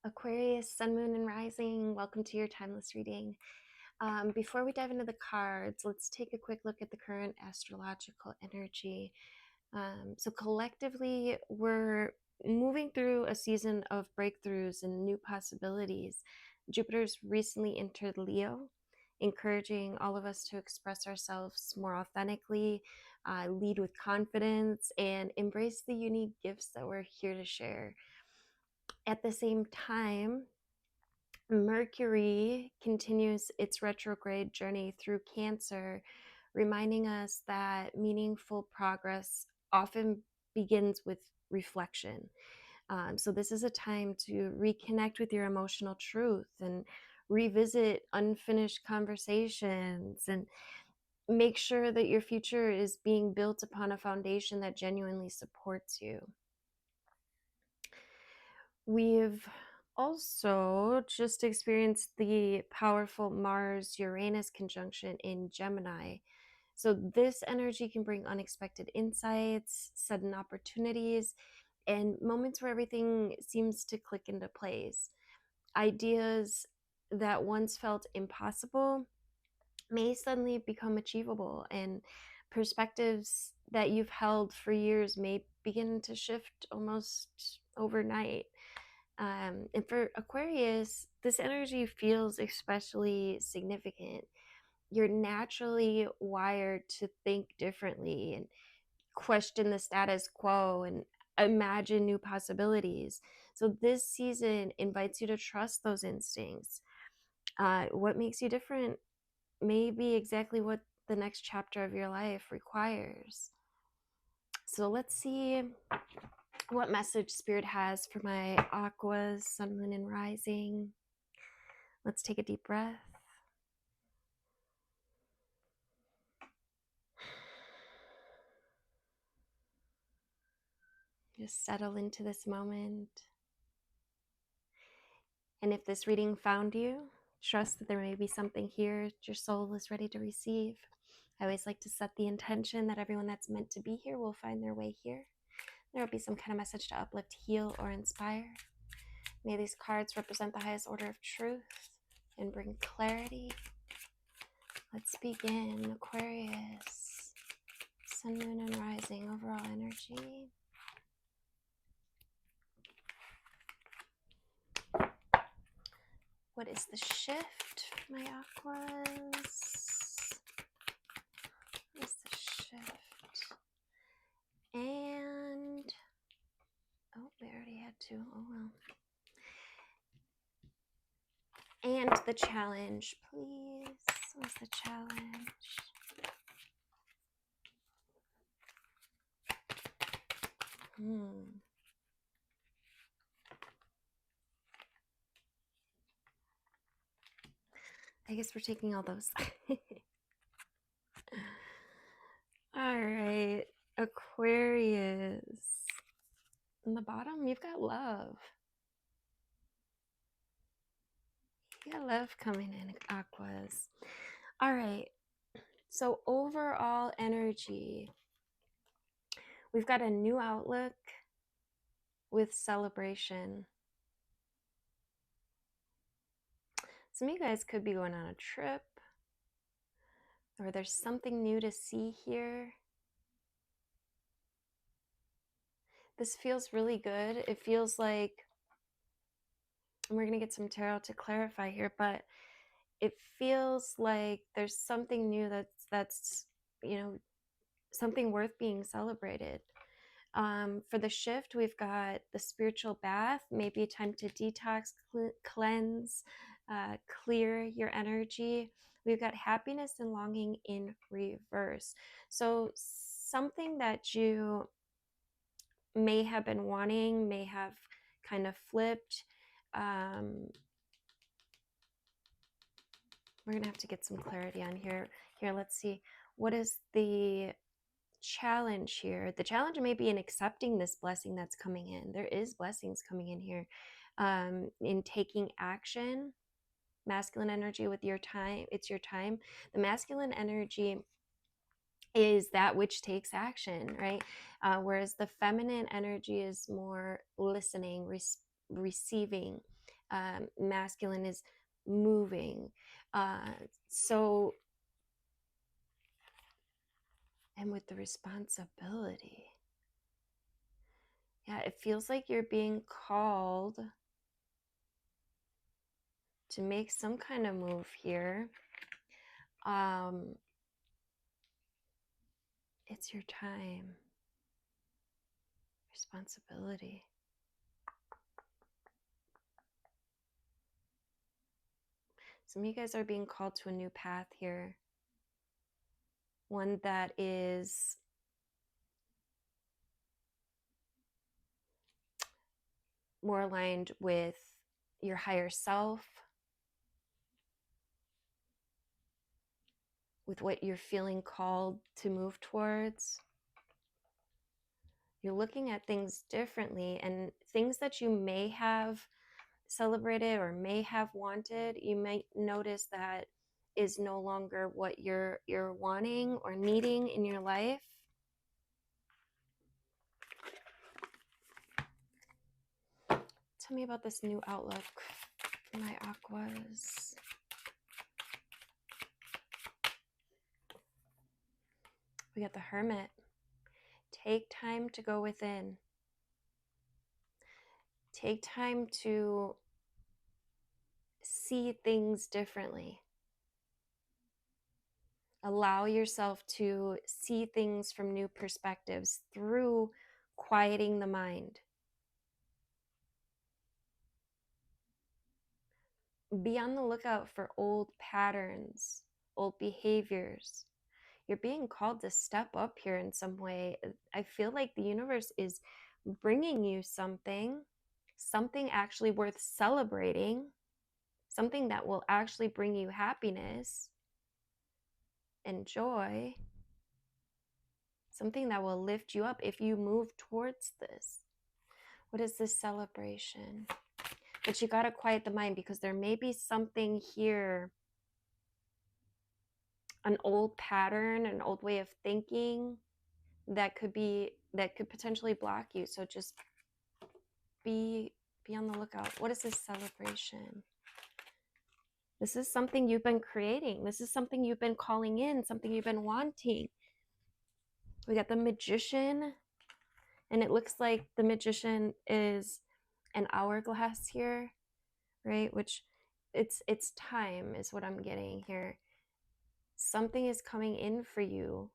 Aquarius, Sun, Moon, and Rising, welcome to your timeless reading. Before we dive into the cards, let's take a quick look at the current astrological energy. So, collectively, we're moving through a season of breakthroughs and new possibilities. Jupiter's recently entered Leo, encouraging all of us to express ourselves more authentically, lead with confidence, and embrace the unique gifts that we're here to share. At the same time, Mercury continues its retrograde journey through Cancer, reminding us that meaningful progress often begins with reflection. So, this is a time to reconnect with your emotional truth and revisit unfinished conversations and make sure that your future is being built upon a foundation that genuinely supports you. We've also just experienced the powerful Mars-Uranus conjunction in Gemini. So this energy can bring unexpected insights, sudden opportunities, and moments where everything seems to click into place. Ideas that once felt impossible may suddenly become achievable, and perspectives that you've held for years may begin to shift almost overnight. And for Aquarius, this energy feels especially significant. You're naturally wired to think differently and question the status quo and imagine new possibilities. So, this season invites you to trust those instincts. What makes you different may be exactly what the next chapter of your life requires. So, let's see what message Spirit has for my Aquas, Sun, Moon, and Rising. Let's take a deep breath. Just settle into this moment. And if this reading found you, trust that there may be something here your soul is ready to receive. I always like to set the intention that everyone that's meant to be here will find their way here. There will be some kind of message to uplift, heal, or inspire. May these cards represent the highest order of truth and bring clarity. Let's begin. Aquarius, Sun, Moon, and Rising, overall energy. What is the shift, my Aquas? What is the shift? And, oh, we already had two. Oh, well. And the challenge, please. What's the challenge? I guess we're taking all those. All right, Aquarius. On the bottom, you've got love. You got love coming in, Aquas. All right, so overall energy, we've got a new outlook with celebration. Some of you guys could be going on a trip, or there's something new to see here. This feels really good. It feels like, and we're going to get some tarot to clarify here, but it feels like there's something new that's something worth being celebrated. For the shift, we've got the spiritual bath, maybe time to detox, cleanse, clear your energy. We've got happiness and longing in reverse. So something that you may have been wanting may have kind of flipped. We're gonna have to get some clarity on here. Let's see. What is the challenge here? The challenge may be in accepting this blessing that's coming in. There is blessings coming in here. In taking action. Masculine energy with your time. It's your time. The masculine energy is that which takes action, right? Whereas the feminine energy is more listening, receiving. Masculine is moving. So, and with the responsibility, yeah, it feels like you're being called to make some kind of move here. It's your time. Responsibility. Some of you guys are being called to a new path here. One that is more aligned with your higher self, with what you're feeling called to move towards. You're looking at things differently, and things that you may have celebrated or may have wanted, you might notice that is no longer what you're wanting or needing in your life. Tell me about this new outlook, my Aquas. We got the Hermit. Take time to go within. Take time to see things differently. Allow yourself to see things from new perspectives through quieting the mind. Be on the lookout for old patterns, old behaviors. You're being called to step up here in some way. I feel like the universe is bringing you something actually worth celebrating, something that will actually bring you happiness and joy, something that will lift you up if you move towards this. What is this celebration? But you got to quiet the mind, because there may be something here, an old pattern, an old way of thinking that could potentially block you. So just be on the lookout. What is this celebration? This is something you've been creating. This is something you've been calling in, something you've been wanting. We got the Magician, and it looks like the Magician is an hourglass here, right? Which it's time is what I'm getting here. Something is coming in for you,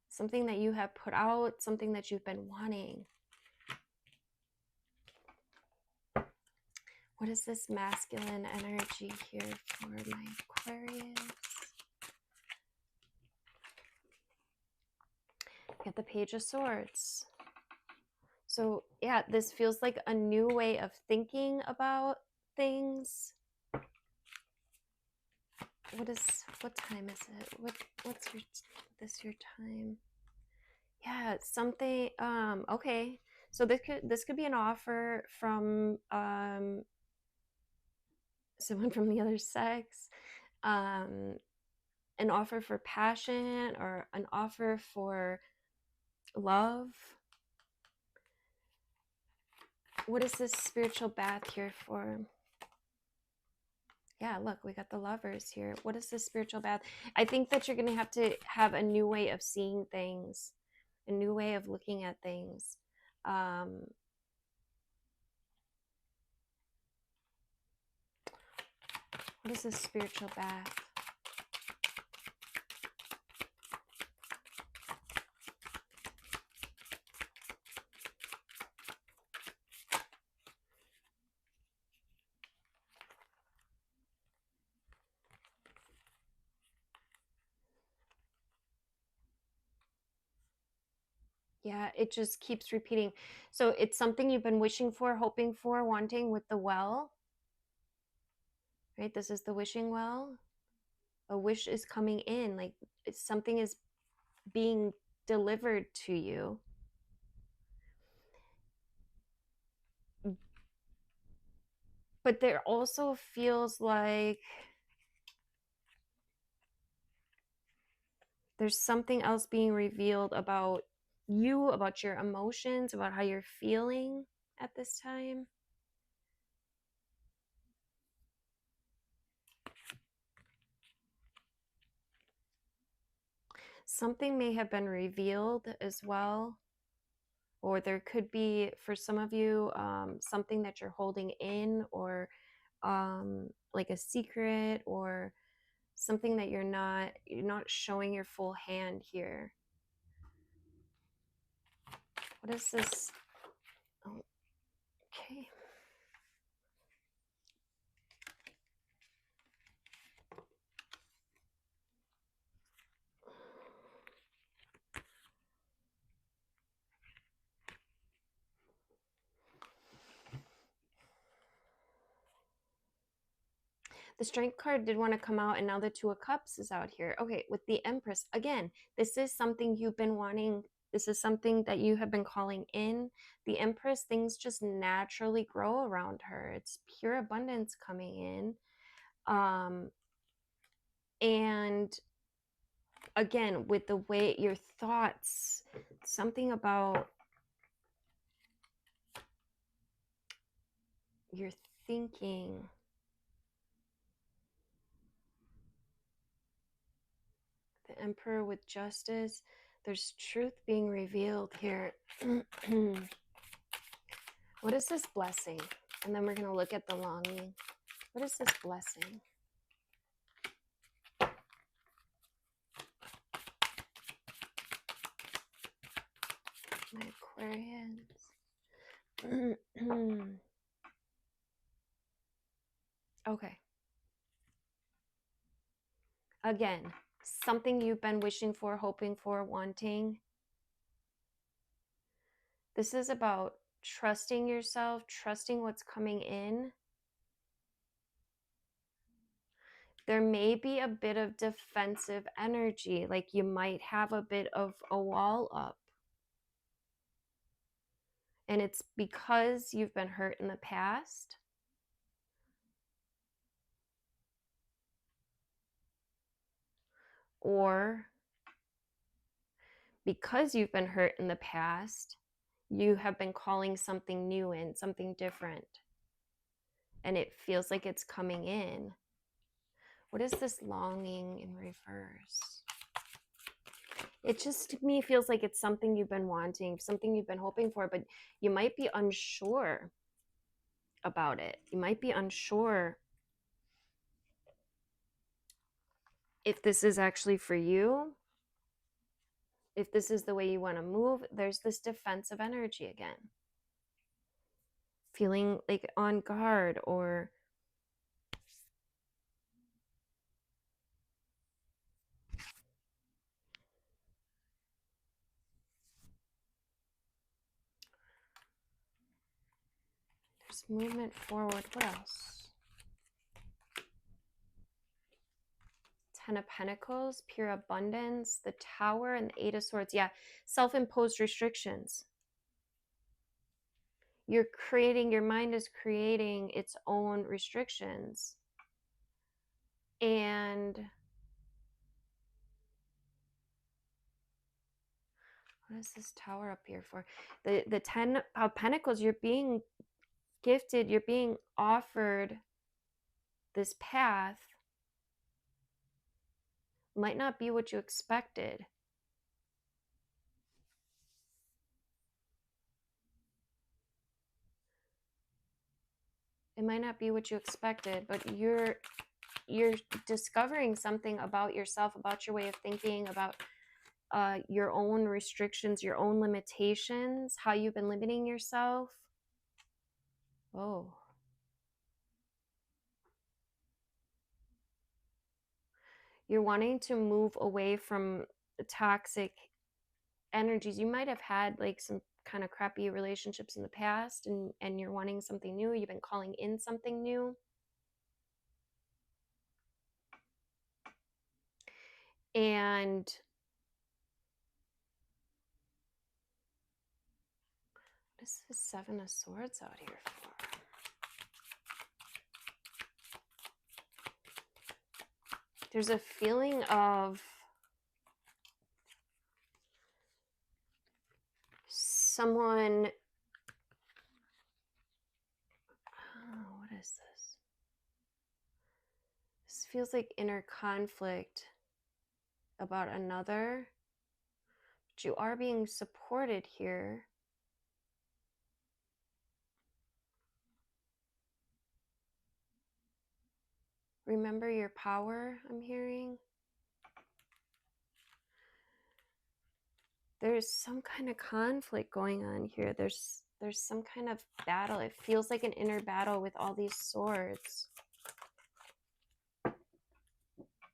something that you have put out, something that you've been wanting. What is this masculine energy here for my Aquarius? Get the Page of Swords. So yeah, this feels like a new way of thinking about things. What time is it? What's your time? Yeah, something. Okay, so this could be an offer from someone from the other sex, an offer for passion, or an offer for love. What is this spiritual bath here for? Yeah, look, we got the Lovers here. What is this spiritual bath? I think that you're going to have a new way of seeing things, a new way of looking at things. What is this spiritual bath? Yeah, it just keeps repeating. So it's something you've been wishing for, hoping for, wanting with the well, right? This is the wishing well. A wish is coming in, like something is being delivered to you. But there also feels like there's something else being revealed about you, about your emotions, about how you're feeling at this time. something may have been revealed as well, or there could be, for some of you, something that you're holding in, or like a secret, or something that you're not showing your full hand here. What is this? Oh, okay. The Strength card did want to come out, and now the Two of Cups is out here. Okay, with the Empress, again, this is something you've been wanting. This is something that you have been calling in. The Empress, things just naturally grow around her. It's pure abundance coming in. And again, with the way your thoughts, something about your thinking. The Emperor with Justice. There's truth being revealed here. What is this blessing? And then we're going to look at the longing. What is this blessing? My Aquarians. Okay. Again, something you've been wishing for, hoping for, wanting. This is about trusting yourself, trusting what's coming in. There may be a bit of defensive energy, like you might have a bit of a wall up. And it's because you've been hurt in the past. Or because you've been hurt in the past, you have been calling something new in, something different. And it feels like it's coming in. What is this longing in reverse? It just, to me, feels like it's something you've been wanting, something you've been hoping for, but you might be unsure about it. You might be unsure if this is actually for you, if this is the way you want to move. There's this defensive energy again. Feeling like on guard, or there's movement forward. What else? Ten of Pentacles, pure abundance, the Tower, and the Eight of Swords. Yeah, self-imposed restrictions. You're creating, your mind is creating its own restrictions. And what is this Tower up here for? The Ten of Pentacles, you're being gifted, you're being offered this path. Might not be what you expected. It might not be what you expected, but you're discovering something about yourself, about your way of thinking, about your own restrictions, your own limitations, how you've been limiting yourself. Oh. You're wanting to move away from the toxic energies. You might have had like some kind of crappy relationships in the past, and you're wanting something new. You've been calling in something new. And what is this Seven of Swords out here for? There's a feeling of someone, oh, what is this? This feels like inner conflict about another. But you are being supported here. Remember your power, I'm hearing. There's some kind of conflict going on here. There's some kind of battle. It feels like an inner battle with all these swords.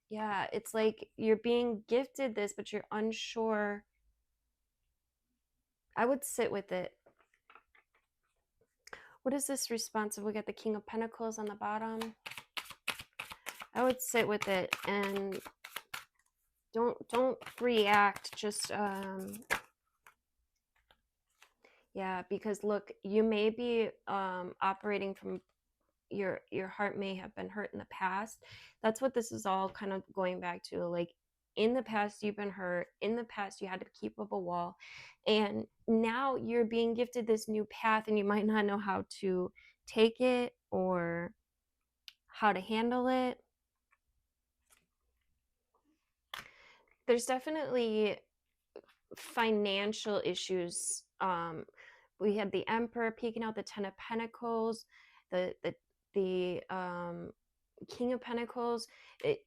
Yeah, it's like you're being gifted this, but you're unsure. I would sit with it. What is this responsive? We got the King of Pentacles on the bottom. I would sit with it and don't react. Just yeah, because look, you may be operating from your heart may have been hurt in the past. That's what this is all kind of going back to. Like, in the past you've been hurt, in the past you had to keep up a wall, and now you're being gifted this new path, and you might not know how to take it or how to handle it. There's definitely financial issues. We had the Emperor peeking out, the Ten of Pentacles, the King of Pentacles,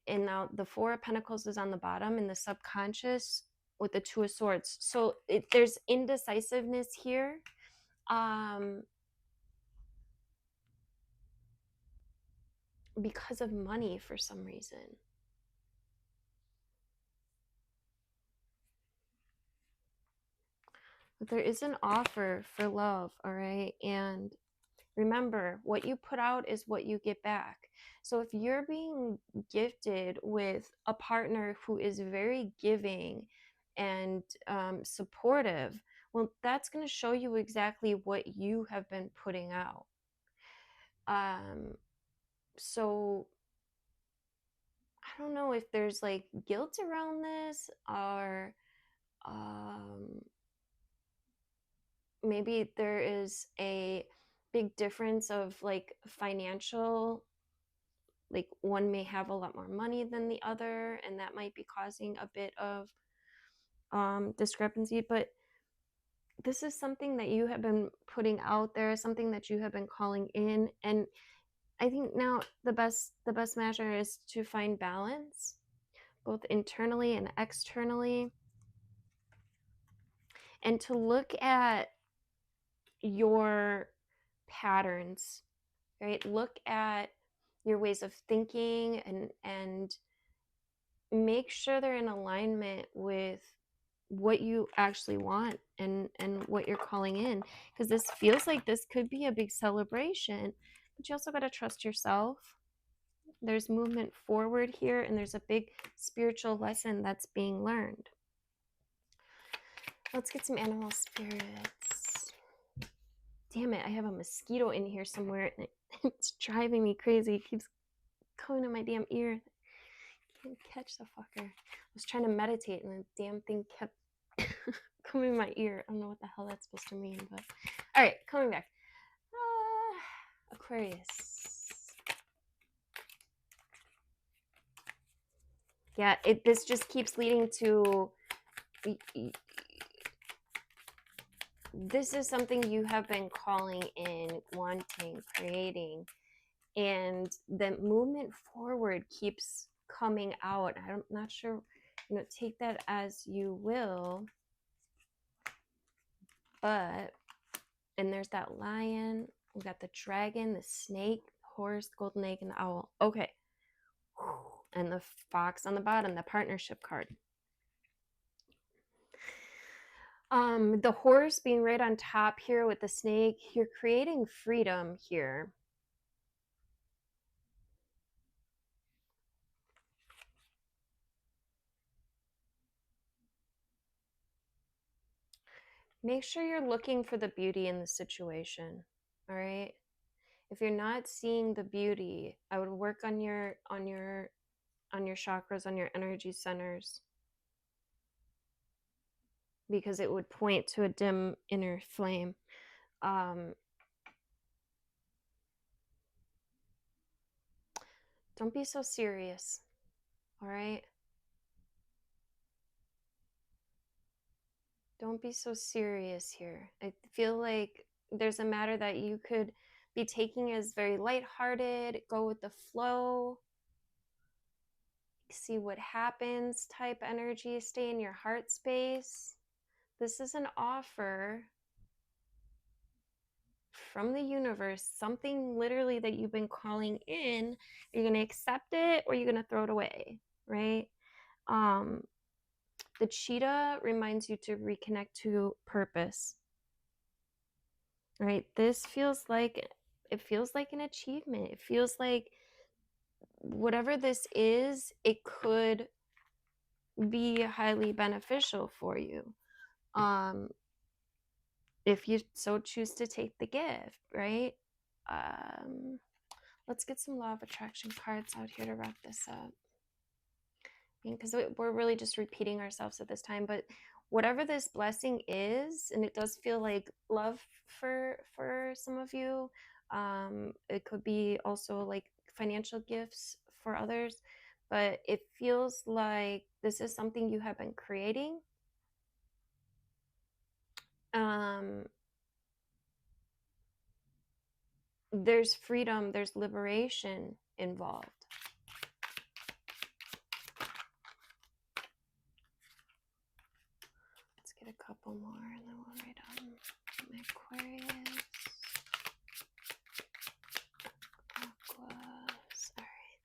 and now the Four of Pentacles is on the bottom in the subconscious with the Two of Swords. So there's indecisiveness here. Because of money for some reason. But there is an offer for love, all right? And remember, what you put out is what you get back. So if you're being gifted with a partner who is very giving and supportive, well, that's going to show you exactly what you have been putting out. So I don't know if there's like guilt around this, or maybe there is a big difference of like financial, like one may have a lot more money than the other, and that might be causing a bit of discrepancy. But this is something that you have been putting out there, something that you have been calling in, and I think now the best measure is to find balance both internally and externally, and to look at your patterns, right? Look at your ways of thinking and make sure they're in alignment with what you actually want and what you're calling in, because this feels like this could be a big celebration, but you also got to trust yourself. There's movement forward here, and there's a big spiritual lesson that's being learned. Let's get some animal spirits. Damn it, I have a mosquito in here somewhere and it's driving me crazy. It keeps coming in my damn ear. Can't catch the fucker. I was trying to meditate and the damn thing kept coming in my ear. I don't know what the hell that's supposed to mean, but all right, coming back. Aquarius. Yeah, this just keeps leading to, this is something you have been calling in, wanting, creating, and the movement forward keeps coming out. I'm not sure, take that as you will, but, and there's that lion, we got the dragon, the snake, horse, golden egg, and the owl. Okay. And the fox on the bottom, the partnership card. The horse being right on top here with the snake, you're creating freedom here. Make sure you're looking for the beauty in the situation. All right. If you're not seeing the beauty, I would work on your chakras, on your energy centers, because it would point to a dim inner flame. Don't be so serious. All right. Don't be so serious here. I feel like there's a matter that you could be taking as very lighthearted, go with the flow, see what happens type energy, stay in your heart space. This is an offer from the universe, something literally that you've been calling in. You're going to accept it or you're going to throw it away, right? The cheetah reminds you to reconnect to purpose, right? This feels like, it feels like an achievement. It feels like whatever this is, it could be highly beneficial for you. If you so choose to take the gift, right? Let's get some law of attraction cards out here to wrap this up, because we're really just repeating ourselves at this time. But whatever this blessing is, and it does feel like love for some of you, it could be also like financial gifts for others, but it feels like this is something you have been creating. There's freedom, there's liberation involved. Let's get a couple more and then we'll write on my Aquarius. Aquas. All right.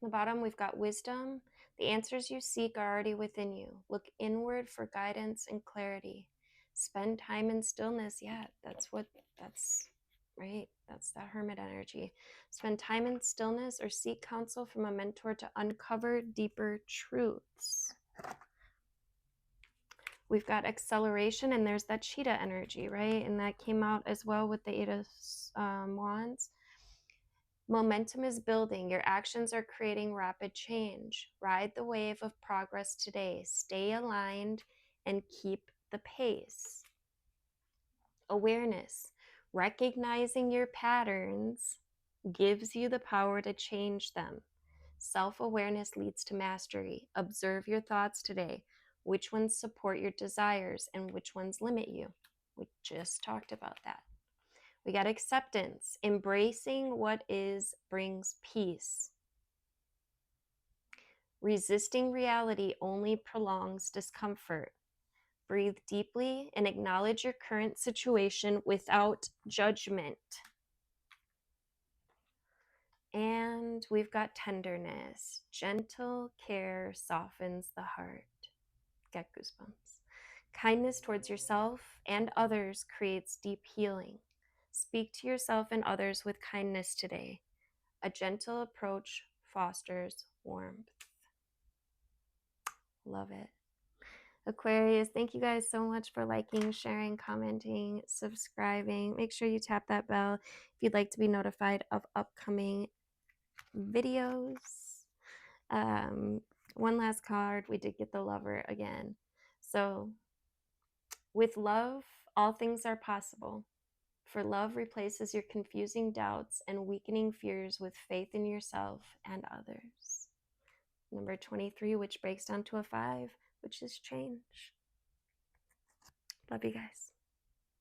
On the bottom, we've got wisdom. The answers you seek are already within you. Look inward for guidance and clarity. Spend time in stillness. Yeah, that's right. That's that hermit energy. Spend time in stillness or seek counsel from a mentor to uncover deeper truths. We've got acceleration, and there's that cheetah energy, right? And that came out as well with the Eight of Wands. Momentum is building. Your actions are creating rapid change. Ride the wave of progress today. Stay aligned and keep the pace. Awareness. Recognizing your patterns gives you the power to change them. Self-awareness leads to mastery. Observe your thoughts today. Which ones support your desires and which ones limit you? We just talked about that. We got acceptance. Embracing what is brings peace. Resisting reality only prolongs discomfort. Breathe deeply and acknowledge your current situation without judgment. And we've got tenderness. Gentle care softens the heart. Get goosebumps. Kindness towards yourself and others creates deep healing. Speak to yourself and others with kindness today. A gentle approach fosters warmth. Love it. Aquarius, thank you guys so much for liking, sharing, commenting, subscribing. Make sure you tap that bell if you'd like to be notified of upcoming videos. One last card. We did get the Lover again. So, with love, all things are possible. For love replaces your confusing doubts and weakening fears with faith in yourself and others. Number 23, which breaks down to a 5, which is change. Love you guys.